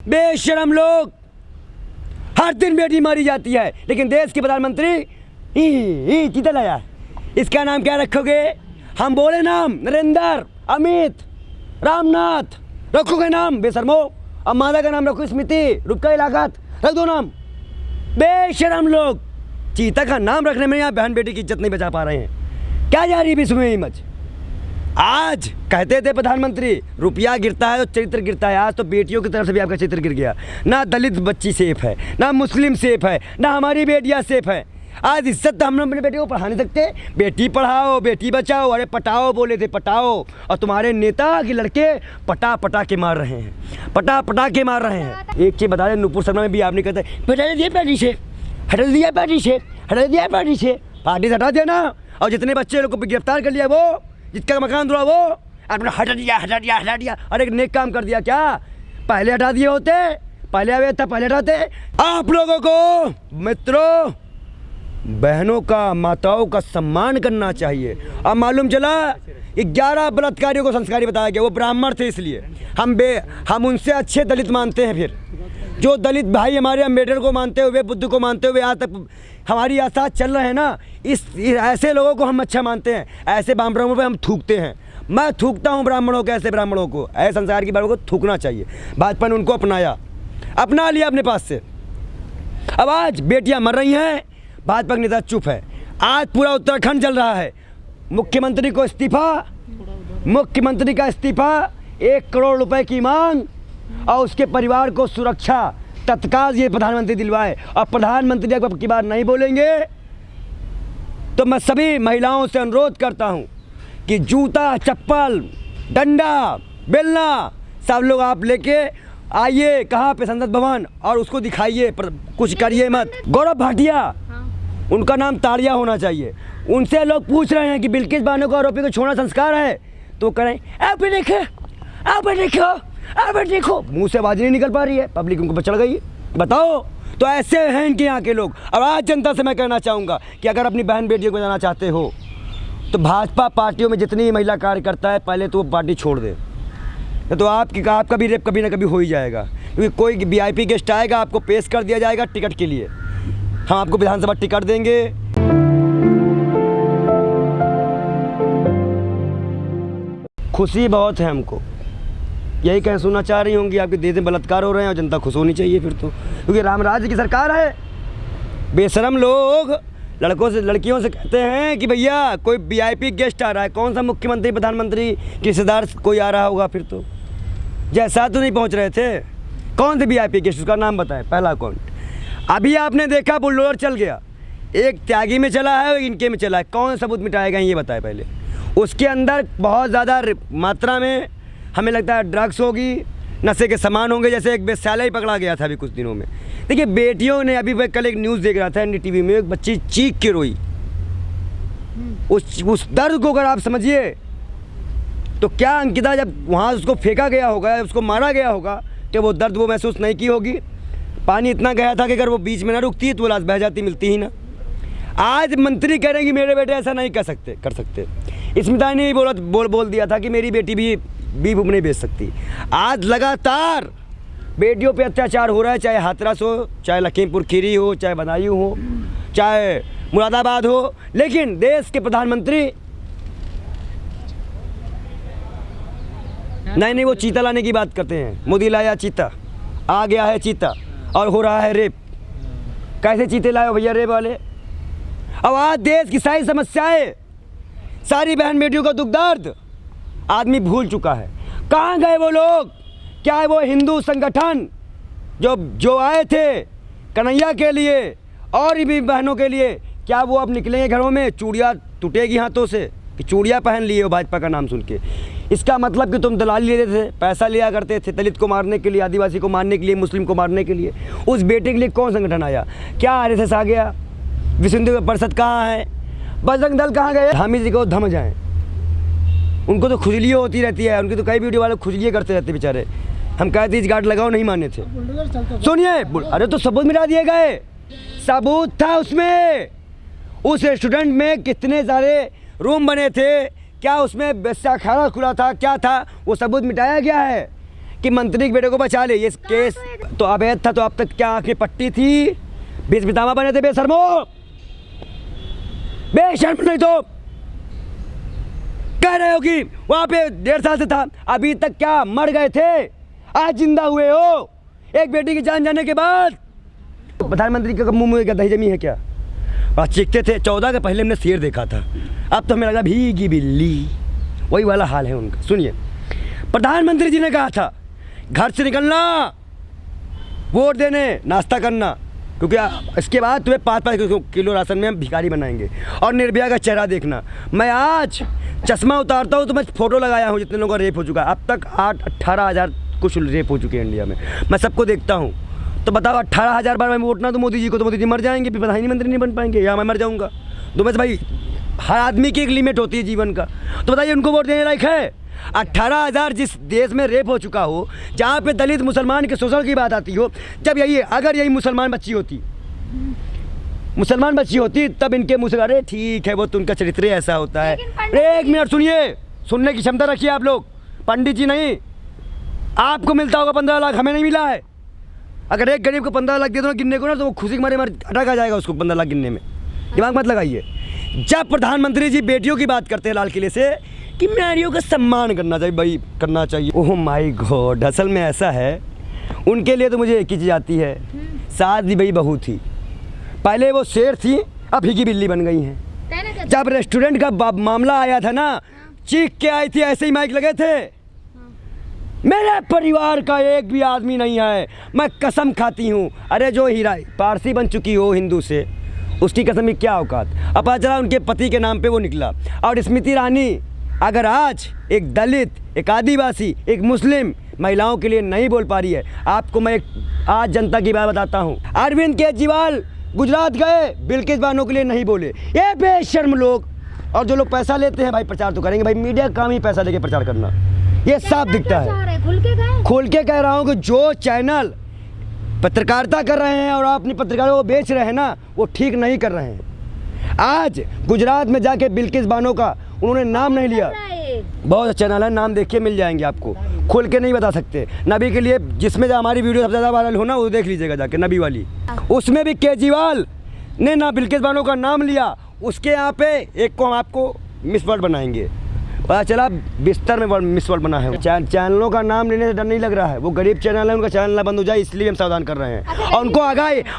बेशरम लोग, हर दिन बेटी मारी जाती है, लेकिन देश के प्रधानमंत्री चीता लाया। इसका नाम क्या रखोगे? हम बोले नाम नरेंद्र, अमित, रामनाथ, रखोगे नाम बेशर्मो। अब माता का नाम रखो स्मृति, रुपका इलाकात, रख दो नाम। बेशरम लोग, चीता का नाम रखने में यहाँ बहन बेटी की इज्जत नहीं बचा पा रहे हैं। क्या जा रही है विश्व में इमेज? आज कहते थे प्रधानमंत्री रुपया गिरता है तो चरित्र गिरता है, आज तो बेटियों की तरफ से भी आपका चरित्र गिर गया। ना दलित बच्ची सेफ है, ना मुस्लिम सेफ है, ना हमारी बेटियां सेफ है। आज इज्जत हम अपने बेटे को पढ़ा नहीं सकते। बेटी पढ़ाओ, बेटी बचाओ, अरे पटाओ बोले थे, पटाओ। और तुम्हारे नेता के लड़के पटा पटा के मार रहे हैं, पटा पटा के मार रहे हैं। एक चीज़ बता दें, नुपुर शर्मा में भी आपने कहते हटा दिया पार्टी से, हटा दिया पार्टी से, हटा दिया पार्टी से, पार्टी से हटा दिया ना। और जितने बच्चे लोग को गिरफ्तार कर लिया, वो जिसका मकान धुआ, वो आपने हटा दिया, हटा दिया, हटा दिया। अरे एक नेक काम कर दिया क्या? पहले हटा दिए होते, पहले आवे था, पहले हटाते। आप लोगों को मित्रों, बहनों का, माताओं का सम्मान करना चाहिए। अब मालूम चला 11 बलात्कारियों को संस्कारी बताया गया, वो ब्राह्मण थे, इसलिए हम उनसे अच्छे दलित मानते हैं। फिर जो दलित भाई हमारे अम्बेडकर को मानते हुए, बुद्ध को मानते हुए आज तक हमारी आसाद चल रहे हैं ना, ऐसे लोगों को हम अच्छा मानते हैं। ऐसे ब्राह्मणों पे हम थूकते हैं। मैं थूकता हूँ ब्राह्मणों को, ऐसे ब्राह्मणों को, ऐसे संस्कार की बातों को थूकना चाहिए। भाजपा ने उनको अपना लिया अपने पास से। अब आज बेटियां मर रही हैं, भाजपा का नेता चुप है। आज पूरा उत्तराखंड जल रहा है। मुख्यमंत्री को इस्तीफा, मुख्यमंत्री का इस्तीफा, 1 करोड़ रुपए की मांग, और उसके परिवार को सुरक्षा तत्काल ये प्रधानमंत्री दिलवाए। और प्रधानमंत्री अब की बार नहीं बोलेंगे तो मैं सभी महिलाओं से अनुरोध करता हूं कि जूता, चप्पल, डंडा, बेलना सब लोग आप लेके आइए कहाँ पे, संसद भवन, और उसको दिखाइए, कुछ करिए मत। गौरव भाटिया, उनका नाम ताड़िया होना चाहिए। उनसे लोग पूछ रहे हैं कि बिल्किस बानो को आरोपी को छोड़ना संस्कार है, तो करें आप देखे, आप देखो, आप देखो, मुंह से आवाज नहीं निकल पा रही है, पब्लिक उनको पर चढ़ गई है। बताओ, तो ऐसे हैं इनके यहाँ के लोग। अब आज जनता से मैं कहना चाहूँगा कि अगर अपनी बहन बेटियों को जाना चाहते हो तो भाजपा पार्टियों में जितनी महिला कार्यकर्ता है, पहले तो वो पार्टी छोड़ दे, तो आपका भी रेप कभी ना कभी हो ही जाएगा। क्योंकि कोई VIP गेस्ट आएगा, आपको पेश कर दिया जाएगा टिकट के लिए। हम आपको विधानसभा टिकट देंगे। खुशी बहुत है हमको, यही कह सुनना चाह रही होंगी, आपके देश में बलात्कार हो रहे हैं और जनता खुश होनी चाहिए फिर तो, क्योंकि राम राज्य की सरकार है। बेशरम लोग लड़कों से, लड़कियों से कहते हैं कि भैया कोई VIP गेस्ट आ रहा है। कौन सा मुख्यमंत्री, प्रधानमंत्री के रिश्तेदार कोई आ रहा होगा फिर तो? जैसा तो नहीं पहुंच रहे थे। कौन से VIP गेस्ट, उसका नाम बताएं, पहला कौन? अभी आपने देखा बुलडोजर चल गया, एक त्यागी में चला है, एक इनके में चला है। कौन सबूत मिटाएगा ये बताए पहले। उसके अंदर बहुत ज़्यादा मात्रा में हमें लगता है ड्रग्स होगी, नशे के सामान होंगे। जैसे एक वेश्यालय ही पकड़ा गया था अभी कुछ दिनों में। देखिए बेटियों ने, अभी मैं कल एक न्यूज़ देख रहा था NDTV में, एक बच्ची चीख के रोई। उस दर्द को अगर आप समझिए तो क्या अंकिता जब वहाँ उसको फेंका गया होगा, उसको मारा गया होगा, तो वो दर्द वो महसूस नहीं की होगी? पानी इतना गया था कि अगर वो बीच में ना रुकती तो वो लाश बह जाती, मिलती ही ना। आज मंत्री कह रहे हैं कि मेरे बेटे ऐसा नहीं कर सकते। स्मिता ने बोल दिया था कि मेरी बेटी भी बीफ नहीं बेच सकती। आज लगातार बेटियों पे अत्याचार हो रहा है, चाहे हाथरस हो, चाहे लखीमपुर खीरी हो, चाहे बदायूं हो, चाहे मुरादाबाद हो। लेकिन देश के प्रधानमंत्री नहीं, वो चीता लाने की बात करते हैं। मोदी लाया चीता, आ गया है चीता, और हो रहा है रेप। कैसे चीते लाए भैया रेप वाले? अब आज देश की सारी समस्याएं, सारी बहन बेटियों का दुख दर्द आदमी भूल चुका है। कहाँ गए वो लोग? क्या है वो हिंदू संगठन जो आए थे कन्हैया के लिए और भी बहनों के लिए, क्या वो अब निकलेंगे घरों में? चूड़ियाँ टूटेगी हाथों से कि चूड़ियाँ पहन लिए हो भाजपा का नाम सुन के। इसका मतलब कि तुम दलाली लेते थे, पैसा लिया करते थे दलित को मारने के लिए, आदिवासी को मारने के लिए, मुस्लिम को मारने के लिए। उस बेटे के लिए कौन संगठन आया? क्या RSS आ गया? विश्व हिंदू परिषद कहाँ है? बजरंग दल कहाँ गए? हामी जी को धम जाएँ, उनको तो खुजली होती रहती है। उनकी तो कई वीडियो वाले खुजलियाँ करते रहते बेचारे। हम कहते इस गार्ड लगाओ, नहीं माने थे। सुनिए, अरे तो सबूत मिटा दिए गए, सबूत था उसमें। उस रेस्टोरेंट में कितने सारे रूम बने थे, क्या उसमें वेश्याखाना खुला था, क्या था, वो सबूत मिटाया गया है। कि मंत्री के बेटे को बचा ले। ये केस तो अवैध था, तो अब तक क्या आंखें पट्टी थी? बीच बितामा बने थे बेशर्मो, बेशर्म नहीं तो कह रहे हो कि वहाँ पे 1.5 साल से था, अभी तक क्या मर गए थे? आज जिंदा हुए हो एक बेटी की जान जाने के बाद। प्रधानमंत्री के मुंह में क्या दही जमी है क्या? बस चीखते थे। 14 के पहले हमने शेर देखा था, अब तो हमें लगा भीगी बिल्ली, वही वाला हाल है उनका। सुनिए, प्रधानमंत्री जी ने कहा था घर से निकलना, वोट देने, नाश्ता करना, क्योंकि इसके बाद तुम्हें 5-5 किलो राशन में हम भिखारी बनाएंगे, और निर्भया का चेहरा देखना। मैं आज चश्मा उतारता हूँ तो मैं फ़ोटो लगाया हूँ जितने लोगों का रेप हो चुका है। अब तक 18,000 कुछ रेप हो चुके हैं इंडिया में। मैं सबको देखता हूँ, तो बताओ 18,000 बार मैं वोट ना दूँ मोदी जी को तो मोदी जी मर जाएंगे, फिर प्रधानमंत्री मंत्री नहीं बन पाएंगे, या मैं मर जाऊँगा। तो बस भाई, हर आदमी की एक लिमिट होती है जीवन का। तो बताइए उनको वोट देने लायक है? 18,000 जिस देश में रेप हो चुका हो, जहाँ पे दलित मुसलमान के शोषण की बात आती हो, जब यही अगर यही मुसलमान बच्ची होती तब इनके मुँह से अरे ठीक है वो तो उनका चरित्र ऐसा होता है। 1 मिनट सुनिए, सुनने की क्षमता रखिए आप लोग। पंडित जी नहीं, आपको मिलता होगा 15 लाख, हमें नहीं मिला है। अगर एक गरीब को 15 लाख दे दो गिनने को ना, तो वो खुशी के मारे अटक आ जाएगा उसको 15 लाख गिनने में। दिमाग मत लगाइए। जब प्रधानमंत्री जी बेटियों की बात करते हैं लाल किले से कि नारियों का सम्मान करना चाहिए, भाई करना चाहिए। ओह माय गॉड, असल में ऐसा है उनके लिए तो मुझे एक ही चीज़ आती है, शादी भाई बहू थी। पहले वो शेर थी, अब भीगी बिल्ली बन गई हैं। जब रेस्टोरेंट का मामला आया था ना, चीख के आई थी, ऐसे ही माइक लगे थे। मेरे परिवार का एक भी आदमी नहीं है, मैं कसम खाती हूँ। अरे जो हीरा पारसी बन चुकी हो हिंदू से, उसकी कसम में क्या औकात। अब पता चला उनके पति के नाम पे वो निकला। और स्मृति ईरानी अगर आज एक दलित, एक आदिवासी, एक मुस्लिम महिलाओं के लिए नहीं बोल पा रही है, आपको मैं एक आज जनता की बात बताता हूँ। अरविंद केजरीवाल गुजरात गए, बिल्किस बानो के लिए नहीं बोले। ये बेशर्म लोग, और जो लोग पैसा लेते हैं भाई प्रचार तो करेंगे। भाई मीडिया का काम ही पैसा लेके प्रचार करना, ये साफ दिखता है। खुल के कह रहा हूँ कि जो चैनल पत्रकारिता कर रहे हैं और अपनी पत्रकारिता को बेच रहे हैं ना, वो ठीक नहीं कर रहे हैं। आज गुजरात में जाके बिल्किस बानो का उन्होंने नाम नहीं लिया। बहुत चैनल है, नाम देखिए मिल जाएंगे आपको, खुल के नहीं बता सकते। नबी के लिए जिसमें हमारी वीडियो सबसे ज़्यादा वायरल हो ना, वो देख लीजिएगा जाके, नबी वाली। उसमें भी केजरीवाल ने ना बिल्किस बानो का नाम लिया। उसके यहाँ पे एक को हम आपको मिस वर्ल्ड बनाएंगे, पता चला बिस्तर में मिस वर्ल्ड बना है। चैनलों का नाम लेने से डर नहीं लग रहा है, वो गरीब चैनल है, उनका चैनल ना बंद हो जाए इसलिए हम सावधान कर रहे हैं। और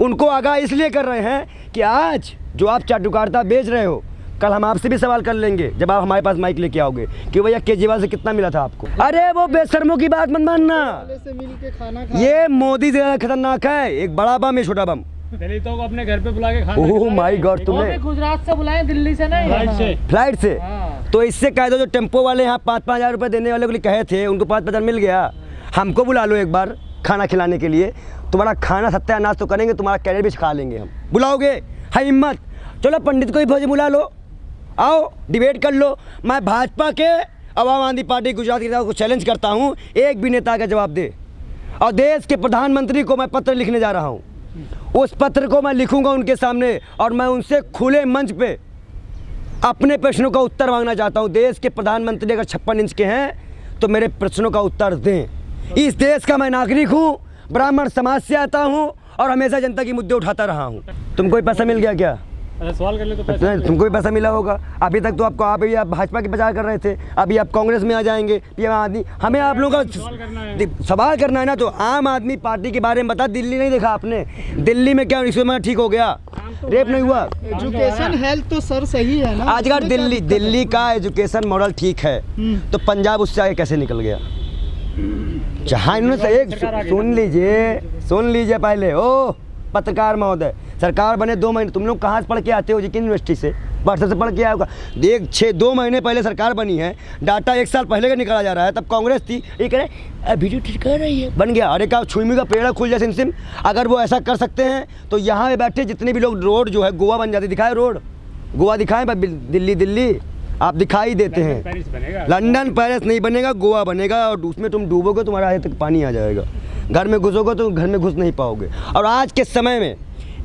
उनको आगाह इसलिए कर रहे हैं कि आज जो आप चाटुकारिता बेच रहे हो, कल हम आपसे भी सवाल कर लेंगे जब आप हमारे पास माइक लेके आओगे कि भैया केजरीवाल से कितना मिला था आपको। अरे वो बेशर्मों की बात मत मानना, ये मोदी से ज़्यादा खतरनाक है। एक बड़ा बम, एक छोटा बम। दलितों को अपने घर पे बुला के खाना। ओह माय गॉड, तुमने गुजरात से बुलाए, दिल्ली से नहीं, फ्लाइट से। तो इससे कह दो जो टेम्पो वाले यहाँ 5-5 हज़ार रुपये देने वाले को लिए कहे थे, उनको 5 हज़ार मिल गया। हमको बुला लो एक बार खाना खिलाने के लिए, तुम्हारा खाना सत्यानाश तो करेंगे, तुम्हारा कैरियर भी खा लेंगे हम। बुलाओगे? है हिम्मत? चलो पंडित को ही भोज बुला लो, आओ डिबेट कर लो। मैं भाजपा के आवाम आदमी पार्टी गुजरात के नेताओं को चैलेंज करता हूँ, एक भी नेता का जवाब दे। और देश के प्रधानमंत्री को मैं पत्र लिखने जा रहा हूँ, उस पत्र को मैं लिखूंगा उनके सामने, और मैं उनसे खुले मंच पे अपने प्रश्नों का उत्तर मांगना चाहता हूँ। देश के प्रधानमंत्री अगर 56 इंच के हैं तो मेरे प्रश्नों का उत्तर दें। इस देश का मैं नागरिक हूँ, ब्राह्मण समाज से आता हूँ, और हमेशा जनता की मुद्दे उठाता रहा हूँ। तुमको भी पैसा मिल गया क्या? सवाल कर ले तो पैसा तुमको भी पैसा मिला होगा। अभी तक तो आपको आप भाजपा के प्रचार कर रहे थे, अभी आप कांग्रेस में आ जाएंगे। ये आदमी हमें आप लोगों का सवाल करना है ना, तो आम आदमी पार्टी के बारे में बता। दिल्ली नहीं देखा आपने? दिल्ली में क्या इसमें ठीक हो गया, रेप नहीं हुआ? एजुकेशन हेल्थ तो सर सही है ना। आज अगर दिल्ली का एजुकेशन मॉडल ठीक है तो पंजाब उससे आगे कैसे निकल गया? जहाँ इन्होंने एक सुन लीजिए पहले। ओ पत्रकार महोदय, सरकार बने 2 महीने, तुम लोग कहाँ से पढ़ के आते हो जी? किन यूनिवर्सिटी से? व्हाट्सएप से पढ़ के आया होगा। देख 2 महीने पहले सरकार बनी है, डाटा 1 साल पहले का निकाला जा रहा है। तब कांग्रेस थी, ये कह रहे वीडियो ठीक कर रही है, बन गया। अरे का छुईमी का पेड़ खुल जाए सिम। अगर वो ऐसा कर सकते हैं तो यहाँ पे बैठे जितने भी लोग, रोड जो है गोवा बन जाती, दिखाए रोड गोवा दिखाएं, दिल्ली आप दिखाई देते हैं। लंदन पेरिस नहीं बनेगा, गोवा बनेगा, और उसमें तुम डूबोगे, तुम्हारा आगे तक पानी आ जाएगा। घर में घुसोगे तो घर में घुस नहीं पाओगे। और आज के समय में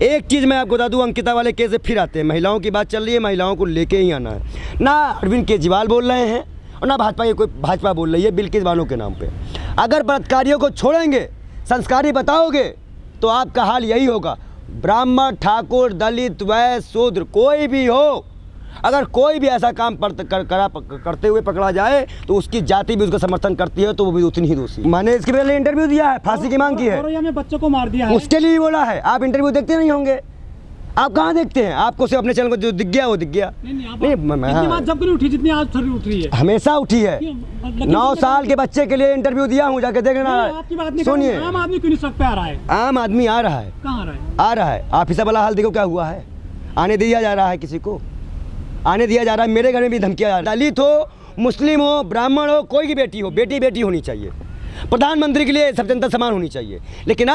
एक चीज़ मैं आपको बता दूँ, अंकिता वाले केस से फिर आते हैं। महिलाओं की बात चल रही है, महिलाओं को लेके ही आना है। ना अरविंद केजरीवाल बोल रहे हैं और ना भाजपा बोल रही है बिल्किस बानो के नाम पे। अगर बलात्कारियों को छोड़ेंगे, संस्कारी बताओगे, तो आपका हाल यही होगा। ब्राह्मण, ठाकुर, दलित, वैश्य, शूद्र, कोई भी हो, अगर कोई भी ऐसा काम करते हुए पकड़ा जाए तो उसकी जाति भी उसका समर्थन करती है, तो वो भी उतनी ही दोषी। मैंने इसके पहले इंटरव्यू दिया है, फांसी की मांग की है, में बच्चों को मार दिया है, उसके लिए बोला है। आप इंटरव्यू देखते नहीं होंगे, आप कहाँ देखते हैं? आपको सिर्फ अपने चैनल को जो दिख गया वो दिख गया। नहीं बात जब नहीं उठी जितनी आज उठ रही है, हमेशा उठी है। 9 साल के बच्चे के लिए इंटरव्यू दिया हूँ, जाके देखना। सुनिए, आम आदमी क्यों नहीं सड़क पे आ रहा है? आम आदमी आ रहा है, कहाँ आ रहा है? आ रहा है। ऑफिसर वाला हाल देखो क्या हुआ है, आने दिया जा रहा है, किसी को आने दिया जा रहा है। मेरे घर में भी धमकियाँ जा रही है। दलित हो, मुस्लिम हो, ब्राह्मण हो, कोई की बेटी हो, बेटी बेटी होनी चाहिए। प्रधानमंत्री के लिए सब जनता समान होनी चाहिए। लेकिन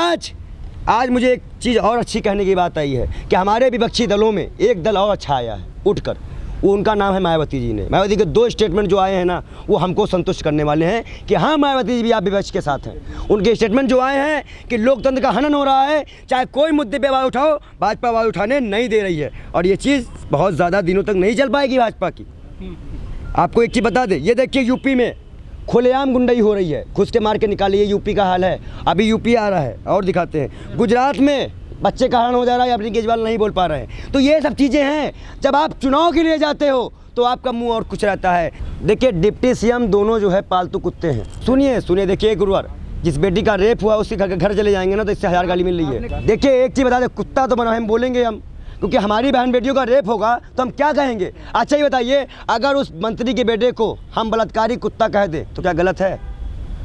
आज मुझे एक चीज़ और अच्छी कहने की बात आई है कि हमारे विपक्षी दलों में एक दल और अच्छा आया है उठकर, वो उनका नाम है मायावती जी ने। मायावती के 2 स्टेटमेंट जो आए हैं ना, वो हमको संतुष्ट करने वाले हैं कि हाँ, मायावती जी भी आप विपक्ष के साथ हैं। उनके स्टेटमेंट जो आए हैं कि लोकतंत्र का हनन हो रहा है, चाहे कोई मुद्दे पे आवाज़ उठाओ, भाजपा आवाज़ उठाने नहीं दे रही है, और ये चीज़ बहुत ज़्यादा दिनों तक नहीं चल पाएगी भाजपा की। आपको एक चीज़ बता दें, ये देखिए यूपी में खुलेआम गुंडाई हो रही है, घुस के मार के निकालिए, यूपी का हाल है। अभी यूपी आ रहा है और दिखाते हैं। गुजरात में बच्चे का हरण हो जा रहा है, अपनी केजरीवाल नहीं बोल पा रहे हैं। तो ये सब चीज़ें हैं। जब आप चुनाव के लिए जाते हो तो आपका मुंह और कुछ रहता है। देखिए, डिप्टी सीएम दोनों जो है पालतू कुत्ते हैं। सुनिए देखिए, गुरुवार जिस बेटी का रेप हुआ उसके घर चले जाएंगे ना, तो इससे 1000 गाली मिल रही है। देखिए, एक चीज़ बता दें, कुत्ता तो बना हम बोलेंगे हम, क्योंकि हमारी बहन बेटियों का रेप होगा तो हम क्या कहेंगे? अच्छा, ये बताइए, अगर उस मंत्री के बेटे को हम बलात्कारी कुत्ता कह दें तो क्या गलत है?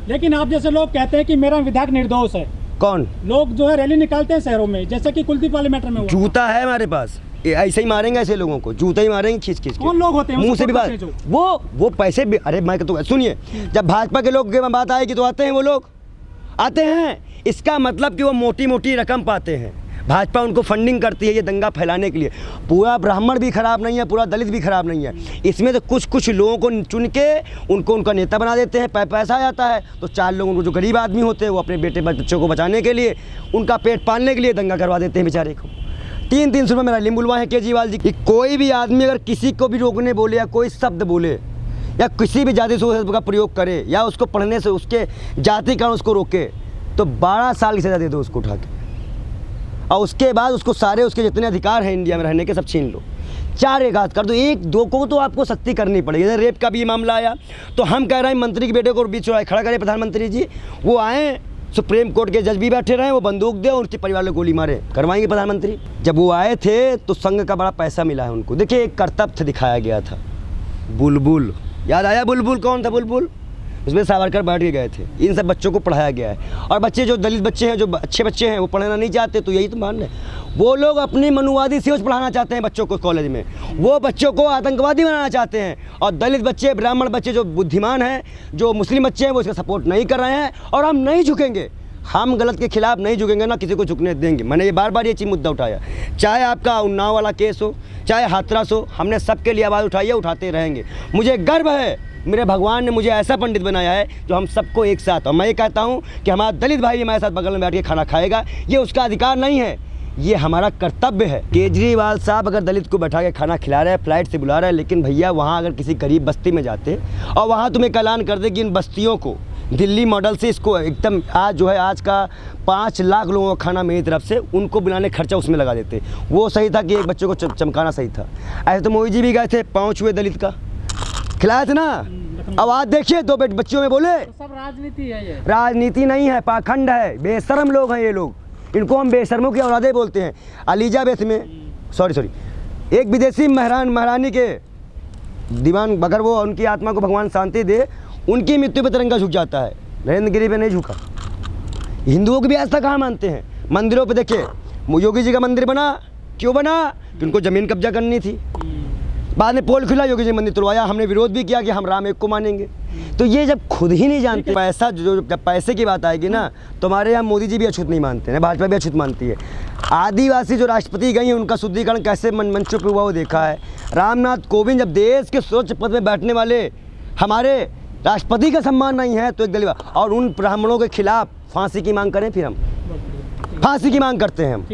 लेकिन आप जैसे लोग कहते हैं कि मेरा विधायक निर्दोष है। कौन लोग जो है रैली निकालते हैं शहरों में, जैसे कि कुलदीप वाले मैटर में हुआ। जूता है हमारे पास, ऐसे ही मारेंगे ऐसे लोगों को, जूता ही मारेंगे खींच के। कौन लोग होते हैं मुंह से भी बात, वो पैसे भी। अरे मैं तो सुनिए, जब भाजपा के लोग की बात आएगी तो आते हैं, वो लोग आते हैं। इसका मतलब कि वो मोटी मोटी रकम पाते हैं, भाजपा उनको फंडिंग करती है ये दंगा फैलाने के लिए। पूरा ब्राह्मण भी खराब नहीं है, पूरा दलित भी खराब नहीं है। इसमें तो कुछ लोगों को चुन के उनको उनका नेता बना देते हैं। पैसा आ जाता है तो 4 लोग उनको, जो गरीब आदमी होते हैं, वो अपने बेटे बच्चों को बचाने के लिए, उनका पेट पालने के लिए दंगा करवा देते हैं बेचारे को। 300 रुपये में रैली बुलवाए हैं केजरीवाल जी की। कोई भी आदमी अगर किसी को भी रोकने बोले या कोई शब्द बोले या किसी भी जाति शब्द का प्रयोग करे या उसको पढ़ने से उसके जाति का उसको रोके, तो 12 साल की सज़ा दे दो उसको उठा के, और उसके बाद उसको सारे उसके जितने अधिकार हैं इंडिया में रहने के सब छीन लो। 4 एकाध कर दो, 1-2 को तो आपको सख्ती करनी पड़ेगी। जैसे रेप का भी मामला आया तो हम कह रहे हैं मंत्री के बेटे को बीच खड़ा करें प्रधानमंत्री जी, वो आए, सुप्रीम कोर्ट के जज भी बैठे रहे, वो बंदूक दे और उसके परिवार को गोली मारे, करवाएंगे प्रधानमंत्री। जब वो आए थे तो संघ का बड़ा पैसा मिला है उनको। देखिए, एक कर्तव्य दिखाया गया था, बुलबुल, याद आया? बुलबुल कौन था? बुलबुल, उसमें सावरकर बैठ के गए थे। इन सब बच्चों को पढ़ाया गया है। और बच्चे जो दलित बच्चे हैं, जो अच्छे बच्चे हैं, वो पढ़ना नहीं चाहते, तो यही तो मान है, वो लोग अपनी मनुवादी सोच पढ़ाना चाहते हैं बच्चों को कॉलेज में, वो बच्चों को आतंकवादी बनाना चाहते हैं। और दलित बच्चे, ब्राह्मण बच्चे जो बुद्धिमान हैं, जो मुस्लिम बच्चे हैं, वो इसका सपोर्ट नहीं कर रहे हैं। और हम नहीं झुकेंगे, हम गलत के खिलाफ नहीं झुकेंगे, ना किसी को झुकने देंगे। मैंने ये बार ये चीज़ मुद्दा उठाया, चाहे आपका उन्नाव वाला केस हो, चाहे हाथरस हो, हमने सबके लिए आवाज़ उठाई है, उठाते रहेंगे। मुझे गर्व है, मेरे भगवान ने मुझे ऐसा पंडित बनाया है जो हम सबको एक साथ, और मैं ये कहता हूँ कि हमारा दलित भाई हमारे साथ बगल में बैठ के खाना खाएगा, ये उसका अधिकार नहीं है, ये हमारा कर्तव्य है। केजरीवाल साहब अगर दलित को बैठा के खाना खिला रहे हैं, फ्लाइट से बुला रहे हैं, लेकिन भैया वहाँ अगर किसी गरीब बस्ती में जाते और वहाँ तुम्हें ऐलान कर दे कि इन बस्तियों को दिल्ली मॉडल से इसको एकदम आज का 5 लाख लोगों का खाना मेरी तरफ से, उनको बुलाने खर्चा उसमें लगा देते, वो सही था कि एक बच्चे को चमकाना सही था। ऐसे तो मोदी जी भी गए थे, 5 हुए दलित का खिलाया था ना। अब आज देखिए 2 बच्चियों में बोले, तो सब राजनीति है ये। राजनीति नहीं है, पाखंड है, बेशर्म लोग हैं ये लोग, इनको हम बेशर्मों की औलादे बोलते हैं। अलीजाबेथ में सॉरी एक विदेशी महारानी के दीवान, अगर वो उनकी आत्मा को भगवान शांति दे, उनकी मृत्यु पर तिरंगा झुक जाता है, नरेंद्र गिरी पे नहीं झुका। हिंदुओं की भी आस्था कहाँ मानते हैं? मंदिरों पे देखिए, योगी जी का मंदिर बना, क्यों बना? कि उनको ज़मीन कब्जा करनी थी। बाद में पोल खुला, योगी जी मंदिर तुड़वाया, हमने विरोध भी किया कि हम राम एक को मानेंगे। तो ये जब खुद ही नहीं जानते, पैसा जो जब पैसे की बात आएगी ना, तो हमारे यहाँ मोदी जी भी अछूत नहीं मानते हैं, भाजपा भी अछूत मानती है। आदिवासी जो राष्ट्रपति गई हैं, उनका शुद्धिकरण कैसे मंचों पे हुआ वो देखा है। रामनाथ कोविंद जब देश के सर्वोच्च पद में बैठने वाले हमारे राष्ट्रपति का सम्मान नहीं है, तो एक दलित और उन ब्राह्मणों के खिलाफ फांसी की मांग करें, फिर हम फांसी की मांग करते हैं हम।